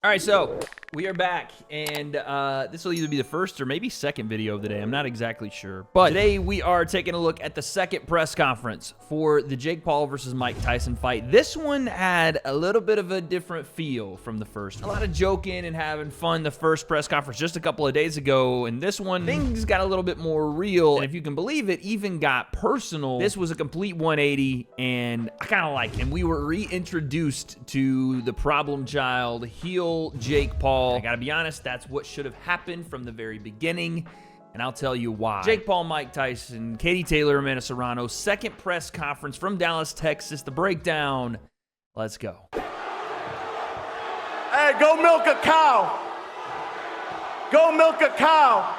All right, so we are back, and this will either be the first or maybe second video of the day. I'm not exactly sure. But today we are taking a look at the second press conference for the Jake Paul versus Mike Tyson fight. This one had a little bit of a different feel from the first. A lot of joking and having fun the first press conference just a couple of days ago, and this one, things got a little bit more real, and if you can believe it, even got personal. This was a complete 180, and I kind of like it. And we were reintroduced to the problem child, heel Jake Paul. I gotta be honest, that's what should have happened from the very beginning, and I'll tell you why. Jake Paul, Mike Tyson, Katie Taylor, Amanda Serrano, second press conference from Dallas, Texas. The breakdown. Let's go. Hey, go milk a cow. Go milk a cow.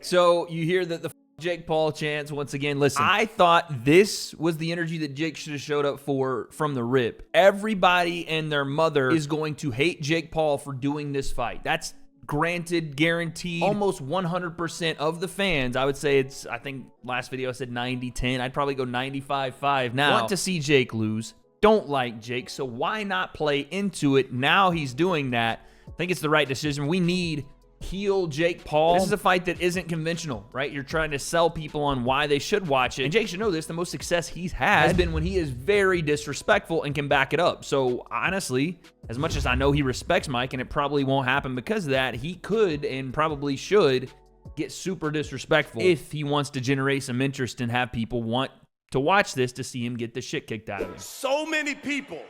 So you hear that the Jake Paul chants once again. Listen, I thought this was the energy that Jake should have showed up for from the rip. Everybody and their mother is going to hate Jake Paul for doing this fight. That's granted, guaranteed. Almost 100% of the fans, I would say it's, I think last video I said 90-10. I'd probably go 95-5 now. Want to see Jake lose. Don't like Jake, so why not play into it? Now he's doing that. I think it's the right decision. We need heel Jake Paul. This is a fight that isn't conventional, right? You're trying to sell people on why they should watch it. And Jake should know this. The most success he's had has been when he is very disrespectful and can back it up. So honestly, as much as I know he respects Mike, and it probably won't happen because of that, he could and probably should get super disrespectful if he wants to generate some interest and have people want to watch this to see him get the shit kicked out of him. So many people,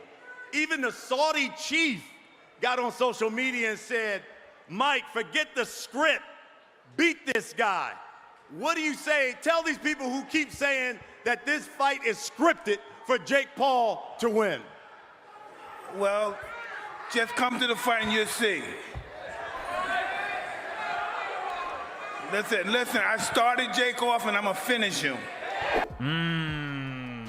even the Saudi chief, got on social media and said, Mike, forget the script. Beat this guy. What do you say? Tell these people who keep saying that this fight is scripted for Jake Paul to win. Well, just come to the fight and you'll see. Listen, I started Jake off and I'm going to finish him.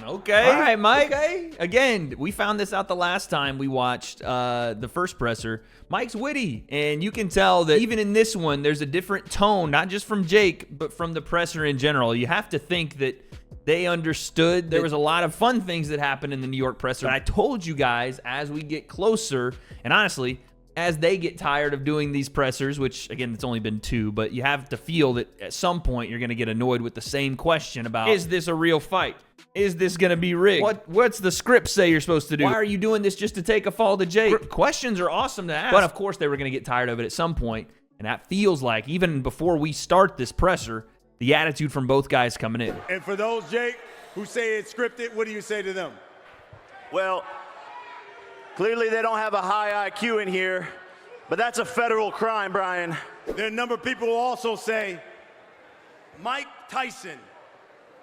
Okay. All right, Mike. Okay. Again, we found this out the last time we watched the first presser. Mike's witty, and you can tell that even in this one, there's a different tone, not just from Jake, but from the presser in general. You have to think that they understood there was a lot of fun things that happened in the New York presser. But I told you guys, as we get closer, and honestly, as they get tired of doing these pressers, which, again, it's only been 2, but you have to feel that at some point you're going to get annoyed with the same question about, is this a real fight? Is this going to be rigged? What's the script say you're supposed to do? Why are you doing this just to take a fall to Jake? Questions are awesome to ask. But, of course, they were going to get tired of it at some point, and that feels like, even before we start this presser, the attitude from both guys coming in. And for those, Jake, who say it's scripted, what do you say to them? Well, clearly they don't have a high IQ in here, but that's a federal crime, Brian. There are a number of people who also say Mike Tyson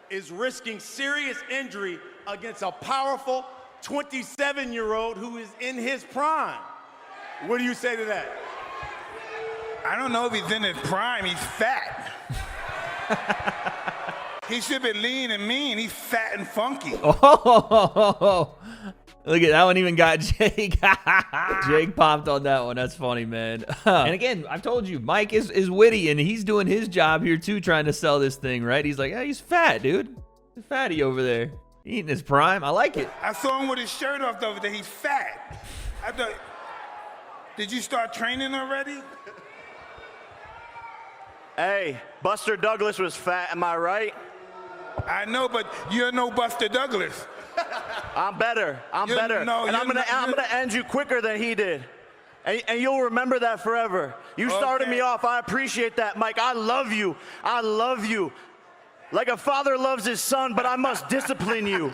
is risking serious injury against a powerful 27-year-old who is in his prime. What do you say to that? I don't know if he's in his prime. He's fat. He should be lean and mean. He's fat and funky. Oh, look at that one, even got Jake. Jake popped on that one. That's funny, man. And again, I've told you, Mike is witty, and he's doing his job here too, trying to sell this thing, right? He's like, hey, he's fat, dude. He's fatty over there. Eating his prime. I like it. I saw him with his shirt off the other day. He's fat. I thought, did you start training already? Hey, Buster Douglas was fat, am I right? I know, but you're no Buster Douglas. I'm better. I'm better. No, and I'm gonna end you quicker than he did. And you'll remember that forever. You started me off. I appreciate that, Mike. I love you. I love you. Like a father loves his son, but I must discipline you.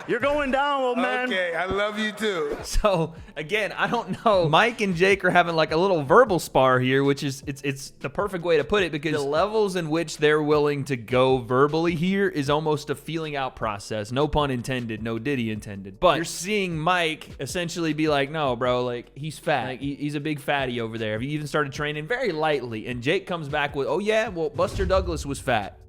You're going down, old man. Okay, I love you too. So, again, I don't know. Mike and Jake are having like a little verbal spar here, which is, it's the perfect way to put it, because the levels in which they're willing to go verbally here is almost a feeling out process. No pun intended, no Diddy intended. But you're seeing Mike essentially be like, no, bro, like, he's fat. Like, he's a big fatty over there. He even started training very lightly. And Jake comes back with, oh, yeah, well, Buster Douglas was fat.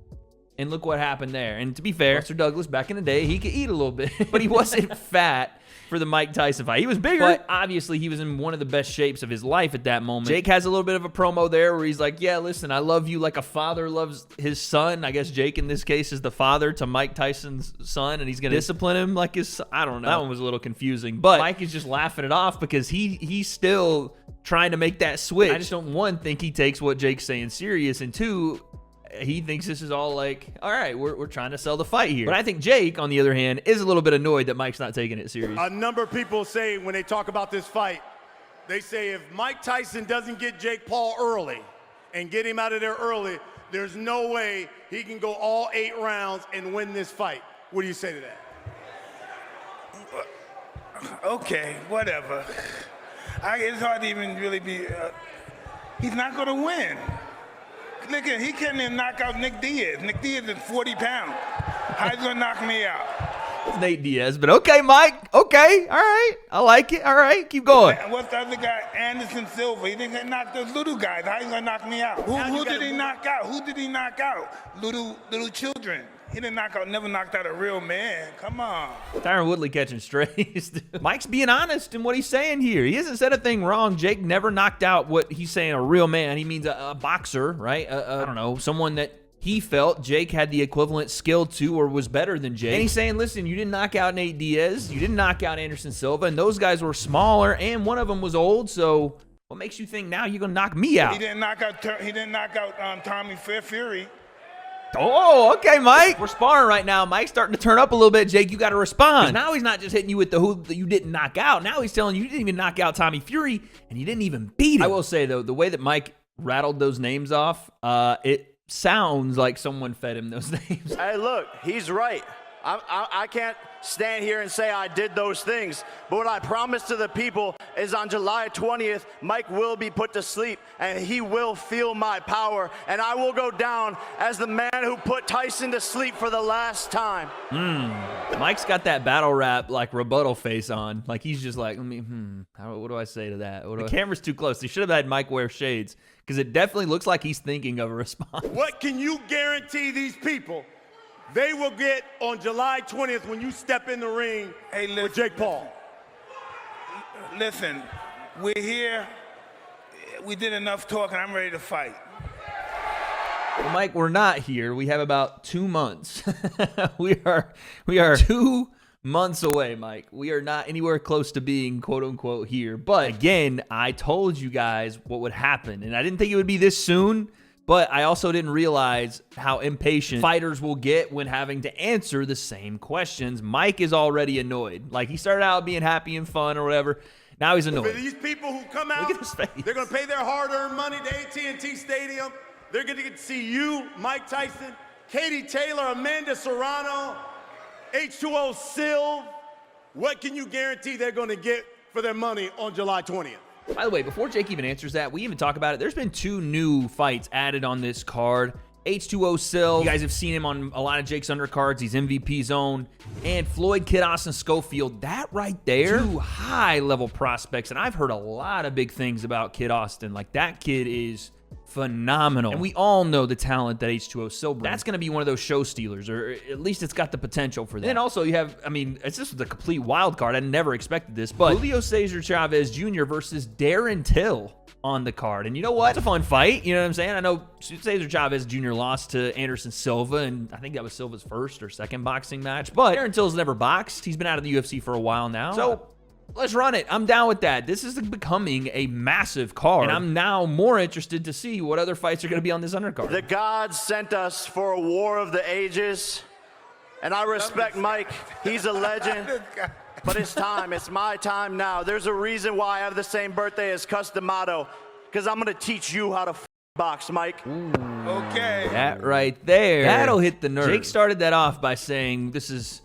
And look what happened there. And to be fair, Buster Douglas, back in the day, he could eat a little bit, but he wasn't fat. for the Mike Tyson fight. He was bigger, but obviously he was in one of the best shapes of his life at that moment. Jake has a little bit of a promo there where he's like, yeah, listen, I love you like a father loves his son. I guess Jake in this case is the father to Mike Tyson's son, and he's going to discipline him like his son. I don't know. That one was a little confusing, but Mike is just laughing it off because he's still trying to make that switch. I just don't, one, think he takes what Jake's saying serious, and two, he thinks this is all like, all right, we're trying to sell the fight here. But I think Jake, on the other hand, is a little bit annoyed that Mike's not taking it serious. A number of people say when they talk about this fight, they say if Mike Tyson doesn't get Jake Paul early and get him out of there early, there's no way he can go all 8 rounds and win this fight. What do you say to that? Okay, whatever. It's hard to even really be. He's not going to win. Look at, he can't even knock out Nick Diaz. Nick Diaz is 40 pounds. How's he going to knock me out? It's Nate Diaz, but okay, Mike. Okay, all right. I like it. All right, keep going. And what's the other guy? Anderson Silva. He didn't knock those little guys. How you going to knock me out? Who did he knock out? Who did he knock out? Little children. He didn't knock out, never knocked out a real man. Come on. Tyron Woodley catching strays. Mike's being honest in what he's saying here. He hasn't said a thing wrong. Jake never knocked out what he's saying a real man. He means a boxer, right? I don't know, someone that he felt Jake had the equivalent skill to or was better than Jake. And he's saying, listen, you didn't knock out Nate Diaz. You didn't knock out Anderson Silva. And those guys were smaller, and one of them was old. So what makes you think now you're going to knock me out? He didn't knock out Tommy Fury. Oh, okay, Mike. We're sparring right now. Mike's starting to turn up a little bit. Jake, you got to respond. Now he's not just hitting you with the who that you didn't knock out. Now he's telling you didn't even knock out Tommy Fury, and you didn't even beat him. I will say, though, the way that Mike rattled those names off, it sounds like someone fed him those names. Hey, look, he's right. I can't stand here and say I did those things, but what I promise to the people is on July 20th, Mike will be put to sleep, and he will feel my power, and I will go down as the man who put Tyson to sleep for the last time. Mike's got that battle rap, like, rebuttal face on. Like, he's just like, what do I say to that? The camera's too close. They should have had Mike wear shades, because it definitely looks like he's thinking of a response. What can you guarantee these people they will get on July 20th when you step in the ring with Jake Paul? Listen, we're here. We did enough talking. I'm ready to fight. Well, Mike, we're not here. We have about 2 months. we are 2 months away, Mike. We are not anywhere close to being quote unquote here. But again, I told you guys what would happen, and I didn't think it would be this soon. But I also didn't realize how impatient fighters will get when having to answer the same questions. Mike is already annoyed. Like, he started out being happy and fun or whatever. Now he's annoyed. For these people who come out, look at his face. They're going to pay their hard-earned money to AT&T Stadium. They're going to get to see you, Mike Tyson, Katie Taylor, Amanda Serrano, H2O Silv. What can you guarantee they're going to get for their money on July 20th? By the way, before Jake even answers that, we even talk about it. There's been 2 new fights added on this card. H2O Silv, you guys have seen him on a lot of Jake's undercards. He's MVP zone. And Floyd Kid Austin Schofield, that right there, 2 high-level prospects. And I've heard a lot of big things about Kid Austin. Like, that kid is phenomenal. And we all know the talent that H2O Silv brings. That's going to be one of those show stealers, or at least it's got the potential for that. And also you have, it's just the complete wild card. I never expected this, but Julio Cesar Chavez Jr. versus Darren Till on the card. And you know what? It's a fun fight. You know what I'm saying? I know Cesar Chavez Jr. lost to Anderson Silva, and I think that was Silva's first or second boxing match. But Darren Till's never boxed. He's been out of the UFC for a while now. So let's run it. I'm down with that. This is becoming a massive card, and I'm now more interested to see what other fights are going to be on this undercard. The gods sent us for a war of the ages, and I respect Mike. He's a legend. But it's time. It's my time now. There's a reason why I have the same birthday as Cus D'Amato, because I'm going to teach you how to box, Mike. Ooh, okay. That right there. That'll hit the nerve. Jake started that off by saying this is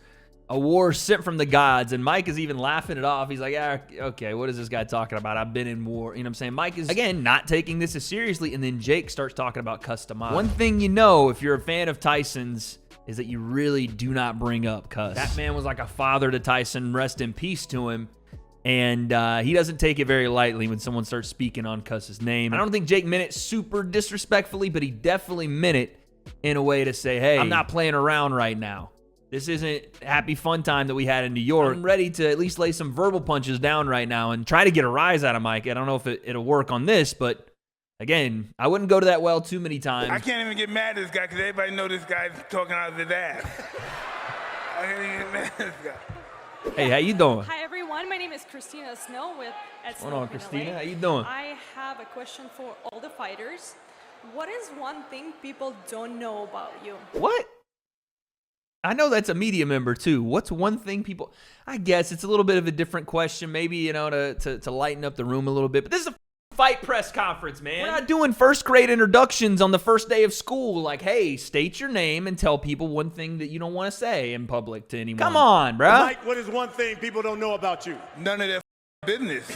a war sent from the gods, and Mike is even laughing it off. He's like, yeah, okay, what is this guy talking about? I've been in war. You know what I'm saying? Mike is, again, not taking this as seriously, and then Jake starts talking about Cus D'Amato. One thing you know, if you're a fan of Tyson's, is that you really do not bring up Cus. That man was like a father to Tyson, rest in peace to him. And he doesn't take it very lightly when someone starts speaking on Cus's name. I don't think Jake meant it super disrespectfully, but he definitely meant it in a way to say, hey, I'm not playing around right now. This isn't happy fun time that we had in New York. I'm ready to at least lay some verbal punches down right now and try to get a rise out of Mike. I don't know if it'll work on this, but again, I wouldn't go to that well too many times. I can't even get mad at this guy because everybody know this guy's talking out of his ass. I can't even get mad at this guy. Hey, how you doing? Hi everyone, my name is Christina Snow with at Hold on, Snow in Christina. LA. How you doing? I have a question for all the fighters. What is one thing people don't know about you? What? I know that's a media member too. What's one thing people? I guess it's a little bit of a different question, maybe, to lighten up the room a little bit. But this is a fight press conference, man. We're not doing first grade introductions on the first day of school. Like, hey, state your name and tell people one thing that you don't want to say in public to anyone. Come on, bro. Mike, what is one thing people don't know about you? None of their business.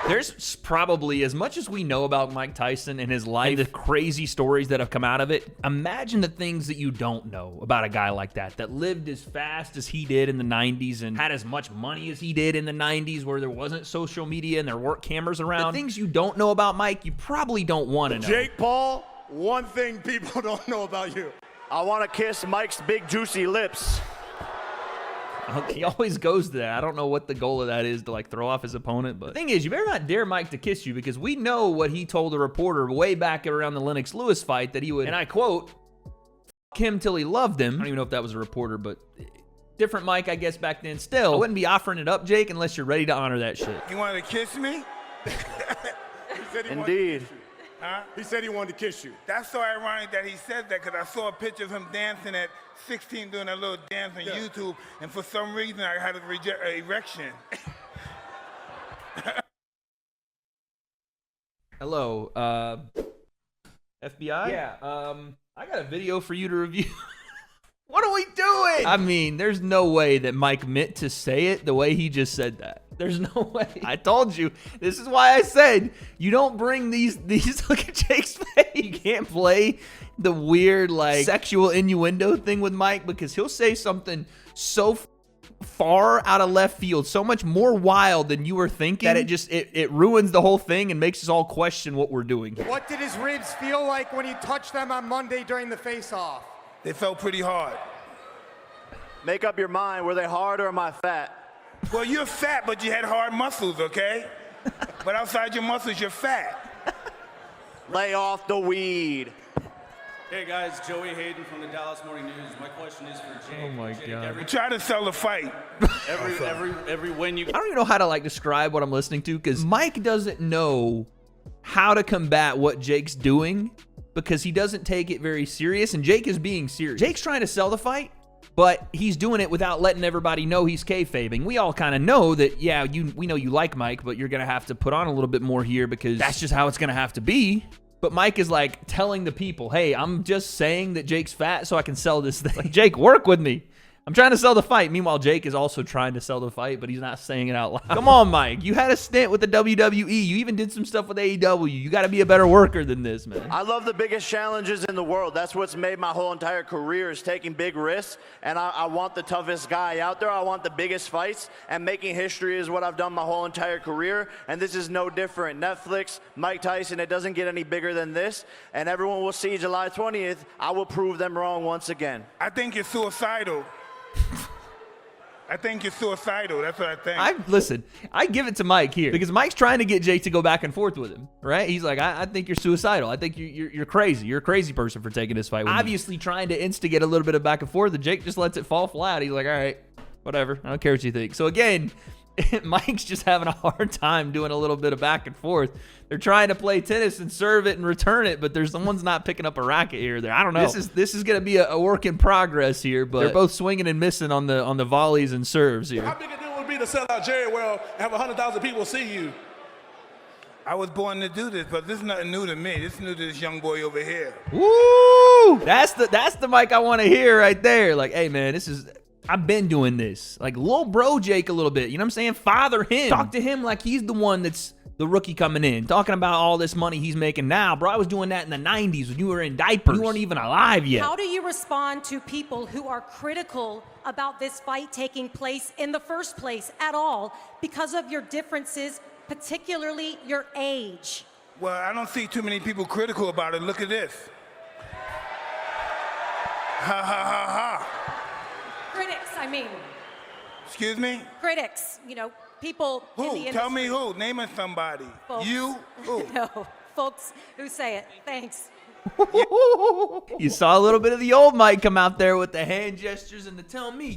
There's probably, as much as we know about Mike Tyson and his life, and the crazy stories that have come out of it, imagine the things that you don't know about a guy like that lived as fast as he did in the 90s and had as much money as he did in the 90s where there wasn't social media and there weren't cameras around. The things you don't know about Mike, you probably don't want to know. Jake Paul, one thing people don't know about you. I want to kiss Mike's big juicy lips. He always goes to that. I don't know what the goal of that is, to like throw off his opponent. But the thing is, you better not dare Mike to kiss you, because we know what he told a reporter way back around the Lennox Lewis fight, that he would, and I quote, "F him till he loved him." I don't even know if that was a reporter, but different Mike, I guess, back then. Still, I wouldn't be offering it up, Jake, unless you're ready to honor that shit. You wanted to kiss me? He said he wanted to Indeed. kiss you. Huh? He said he wanted to kiss you. That's so ironic that he said that, because I saw a picture of him dancing at 16 doing that little dance on YouTube, and for some reason I had an erection. Hello, FBI? Yeah, I got a video for you to review. What are we doing? I mean, there's no way that Mike meant to say it the way he just said that. There's no way. I told you. This is why I said you don't bring these look at Jake's face. You can't play the weird, like, sexual innuendo thing with Mike, because he'll say something so far out of left field, so much more wild than you were thinking, that it ruins the whole thing and makes us all question what we're doing. What did his ribs feel like when he touched them on Monday during the face-off? They felt pretty hard. Make up your mind. Were they hard or am I fat? Well, you're fat, but you had hard muscles, okay? But outside your muscles, you're fat. Lay off the weed. Hey guys, Joey Hayden from the Dallas Morning News. My question is for Jake. Oh my Jake, God. Try to sell the fight. Every win you. I don't even know how to, like, describe what I'm listening to, because Mike doesn't know how to combat what Jake's doing, because he doesn't take it very serious, and Jake is being serious. Jake's trying to sell the fight, but he's doing it without letting everybody know he's kayfabing. We all kind of know that, yeah, we know you like Mike, but you're going to have to put on a little bit more here, because that's just how it's going to have to be. But Mike is like telling the people, hey, I'm just saying that Jake's fat so I can sell this thing. Like, Jake, work with me. I'm trying to sell the fight. Meanwhile, Jake is also trying to sell the fight, but he's not saying it out loud. Come on, Mike. You had a stint with the WWE. You even did some stuff with AEW. You got to be a better worker than this, man. I love the biggest challenges in the world. That's what's made my whole entire career, is taking big risks. And I want the toughest guy out there. I want the biggest fights. And making history is what I've done my whole entire career. And this is no different. Netflix, Mike Tyson, it doesn't get any bigger than this. And everyone will see July 20th. I will prove them wrong once again. I think you're suicidal. I think you're suicidal. That's what I think. Listen, I give it to Mike here, because Mike's trying to get Jake to go back and forth with him, right? He's like, I think you're suicidal. I think you're crazy. You're a crazy person for taking this fight with me. Obviously trying to instigate a little bit of back and forth, and Jake just lets it fall flat. He's like, all right, whatever. I don't care what you think. So again, Mike's just having a hard time doing a little bit of back and forth. They're trying to play tennis and serve it and return it, but someone's not picking up a racket here or there. I don't know. This is going to be a work in progress here, but they're both swinging and missing on the volleys and serves here. How big a deal would it be to sell out Jerry World and have 100,000 people see you? I was born to do this, but this is nothing new to me. This is new to this young boy over here. Woo! That's the Mike I want to hear right there. Like, hey, man, I've been doing this. Like, little bro Jake a little bit. You know what I'm saying? Father him. Talk to him like he's the one that's the rookie coming in. Talking about all this money he's making now. Bro, I was doing that in the 90s when you were in diapers. You weren't even alive yet. How do you respond to people who are critical about this fight taking place in the first place at all because of your differences, particularly your age? Well, I don't see too many people critical about it. Look at this. Ha ha ha ha. Critics, I mean. Excuse me? Critics, you know, people in the Who? industry. Tell me who. Name it somebody. Folks. You? Who? No, folks who say it. Thanks. You saw a little bit of the old Mike come out there with the hand gestures and the tell me.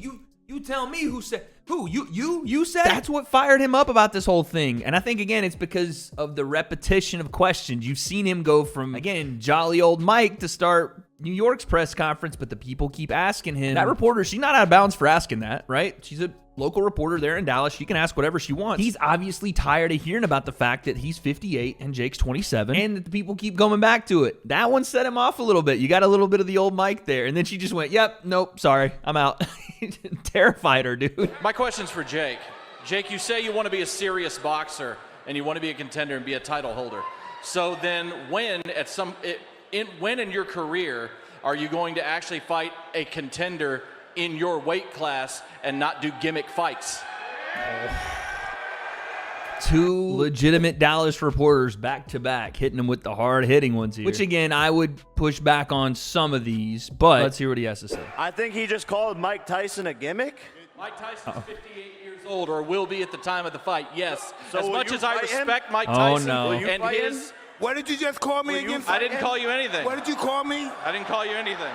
You tell me who said who you said. That's what fired him up about this whole thing. And I think again it's because of the repetition of questions. You've seen him go from again jolly old Mike to start New York's press conference, but the people keep asking him. That reporter, she's not out of bounds for asking that, right? She's a local reporter there in Dallas. She can ask whatever she wants. He's obviously tired of hearing about the fact that he's 58 and Jake's 27 and that the people keep coming back to it. That one set him off a little bit. You got a little bit of the old Mike there. And then she just went, yep, nope, sorry, I'm out. Terrified her, dude. My question's for Jake. Jake, you say you want to be a serious boxer and you want to be a contender and be a title holder. So then when in your career are you going to actually fight a contender in your weight class and not do gimmick fights? Two legitimate Dallas reporters back to back hitting him with the hard hitting ones here. Which again, I would push back on some of these, but let's hear what he has to say. I think he just called Mike Tyson a gimmick. Mike Tyson's 58 years old, or will be at the time of the fight, yes. So as much as I respect Mike Oh, Tyson no. Will you and fight his... him? What did you just call me again? I didn't call you anything. What did you call me? I didn't call you anything.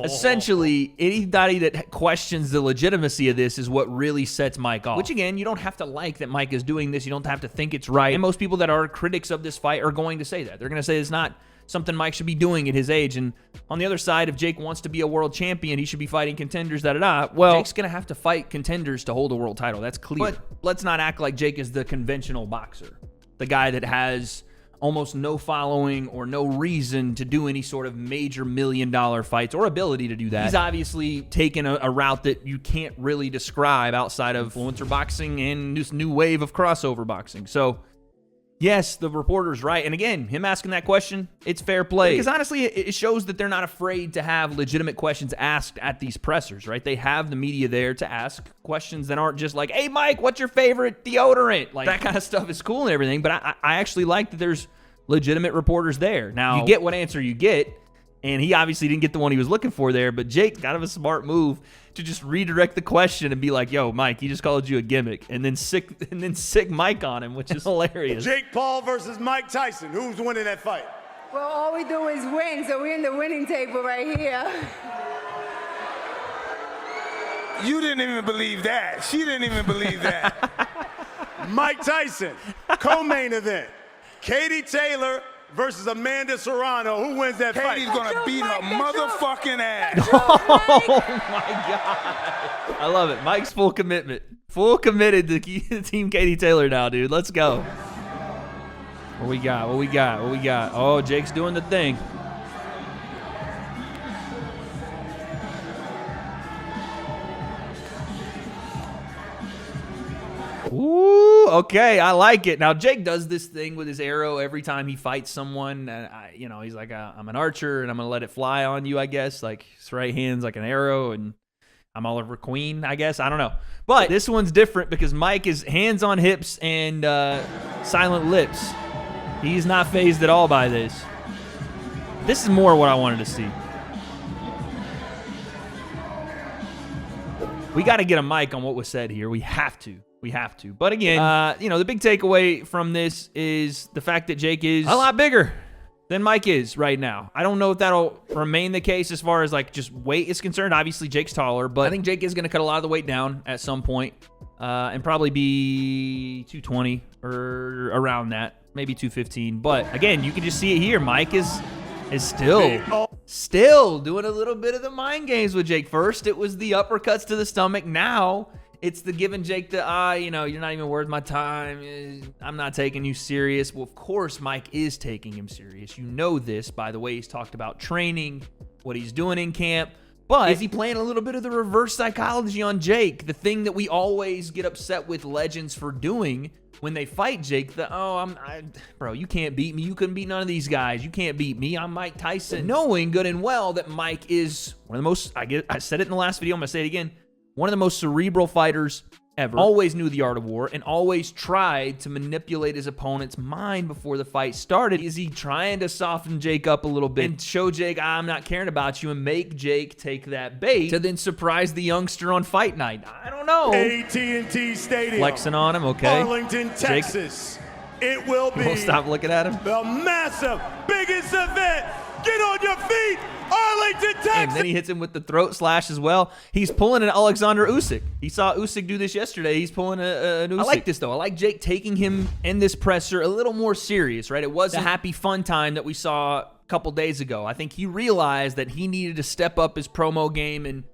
Essentially, anybody that questions the legitimacy of this is what really sets Mike off. Which again, you don't have to like that Mike is doing this. You don't have to think it's right. And most people that are critics of this fight are going to say that. They're going to say it's not something Mike should be doing at his age. And on the other side, if Jake wants to be a world champion, he should be fighting contenders, da-da-da. Well, Jake's going to have to fight contenders to hold a world title. That's clear. But let's not act like Jake is the conventional boxer. The guy that has almost no following or no reason to do any sort of major million-dollar fights or ability to do that. He's obviously taken a route that you can't really describe outside of influencer boxing and this new wave of crossover boxing. So, yes, the reporter's right. And again, him asking that question, it's fair play. Because honestly, it shows that they're not afraid to have legitimate questions asked at these pressers, right? They have the media there to ask questions that aren't just like, hey, Mike, what's your favorite deodorant? Like, that kind of stuff is cool and everything, but I actually like that there's legitimate reporters there. Now, you get what answer you get, and he obviously didn't get the one he was looking for there, but Jake, kind of a smart move to just redirect the question and be like, yo, Mike, he just called you a gimmick, and then sick Mike on him, which is hilarious. Jake Paul versus Mike Tyson. Who's winning that fight? Well, all we do is win, so we're in the winning table right here. You didn't even believe that. She didn't even believe that. Mike Tyson, co-main event. Katie Taylor versus Amanda Serrano. Who wins that fight? Katie's gonna beat her motherfucking ass. Oh my God. I love it. Mike's full commitment. Full committed to Team Katie Taylor now, dude. Let's go. What we got? What we got? What we got? Oh, Jake's doing the thing. Ooh, okay, I like it. Now, Jake does this thing with his arrow every time he fights someone. And he's like, I'm an archer, and I'm going to let it fly on you, I guess. Like, his right hand's like an arrow, and I'm Oliver Queen, I guess. I don't know. But this one's different because Mike is hands on hips and silent lips. He's not fazed at all by this. This is more what I wanted to see. We got to get a mic on what was said here. We have to. We have to. But again, the big takeaway from this is the fact that Jake is a lot bigger than Mike is right now. I don't know if that'll remain the case as far as like just weight is concerned. Obviously, Jake's taller, but I think Jake is going to cut a lot of the weight down at some point and probably be 220 or around that, maybe 215. But again, you can just see it here. Mike is still doing a little bit of the mind games with Jake. First, it was the uppercuts to the stomach. Now, it's the giving Jake the, you're not even worth my time. I'm not taking you serious. Well, of course, Mike is taking him serious. You know this by the way he's talked about training, what he's doing in camp. But is he playing a little bit of the reverse psychology on Jake? The thing that we always get upset with legends for doing when they fight Jake, bro, you can't beat me. You couldn't beat none of these guys. You can't beat me. I'm Mike Tyson. Knowing good and well that Mike is one of the most, I said it in the last video, I'm going to say it again, one of the most cerebral fighters ever, always knew the art of war, and always tried to manipulate his opponent's mind before the fight started. Is he trying to soften Jake up a little bit and show Jake, I'm not caring about you, and make Jake take that bait to then surprise the youngster on fight night? I don't know. AT&T Stadium. Flexing on him, okay. Arlington, Texas. It will be. We'll stop looking at him. The massive, biggest event. Get on your feet, Arlington, Texas. And then he hits him with the throat slash as well. He's pulling an Alexander Usyk. He saw Usyk do this yesterday. He's pulling an Usyk. I like this, though. I like Jake taking him in this presser a little more serious, right? It was a happy, fun time that we saw a couple days ago. I think he realized that he needed to step up his promo game and,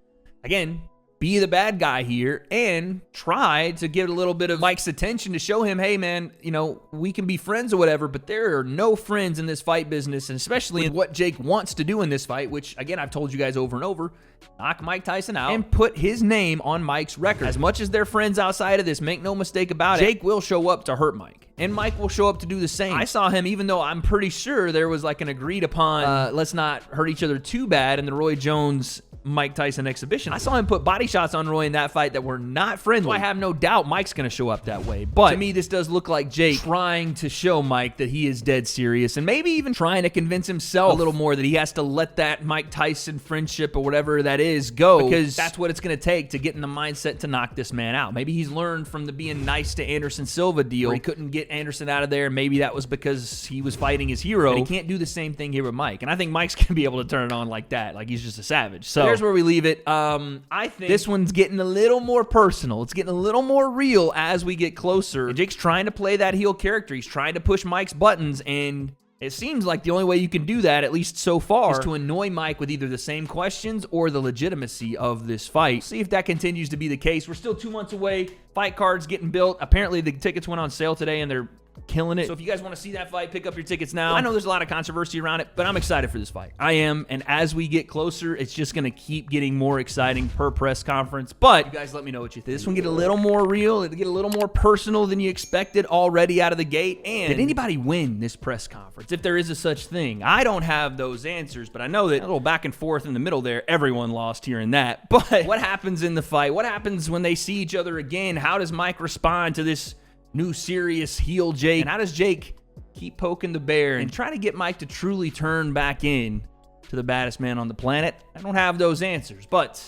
again, be the bad guy here and try to get a little bit of Mike's attention to show him, hey, man, you know, we can be friends or whatever, but there are no friends in this fight business, and especially in what Jake wants to do in this fight, which, again, I've told you guys over and over, knock Mike Tyson out and put his name on Mike's record. As much as they're friends outside of this, make no mistake about it, Jake will show up to hurt Mike, and Mike will show up to do the same. I saw him, even though I'm pretty sure there was like an agreed upon, let's not hurt each other too bad in the Roy Jones Mike Tyson exhibition. I saw him put body shots on Roy in that fight that were not friendly. So I have no doubt Mike's going to show up that way. But to me, this does look like Jake trying to show Mike that he is dead serious, and maybe even trying to convince himself a little more that he has to let that Mike Tyson friendship or whatever that is go, because that's what it's going to take to get in the mindset to knock this man out. Maybe he's learned from the being nice to Anderson Silva deal where he couldn't get Anderson out of there. Maybe that was because he was fighting his hero. And he can't do the same thing here with Mike. And I think Mike's going to be able to turn it on like that. Like he's just a savage. So here's where we leave it. I think this one's getting a little more personal. It's getting a little more real as we get closer. And Jake's trying to play that heel character. He's trying to push Mike's buttons, and it seems like the only way you can do that, at least so far, is to annoy Mike with either the same questions or the legitimacy of this fight. See if that continues to be the case. We're still 2 months away. Fight cards getting built. Apparently, the tickets went on sale today, and they're killing it. So if you guys want to see that fight, pick up your tickets now. I know there's a lot of controversy around it, but I'm excited for this fight. I am, and as we get closer, it's just going to keep getting more exciting per press conference. But you guys let me know what you think. This one get a little more real. It'll get a little more personal than you expected already out of the gate. And did anybody win this press conference, if there is a such thing? I don't have those answers, but I know that a little back and forth in the middle there, everyone lost here and that. But what happens in the fight? What happens when they see each other again? How does Mike respond to this new serious heel Jake? And how does Jake keep poking the bear and try to get Mike to truly turn back in to the baddest man on the planet? I don't have those answers, but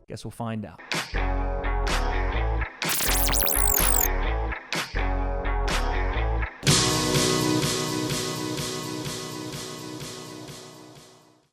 guess we'll find out.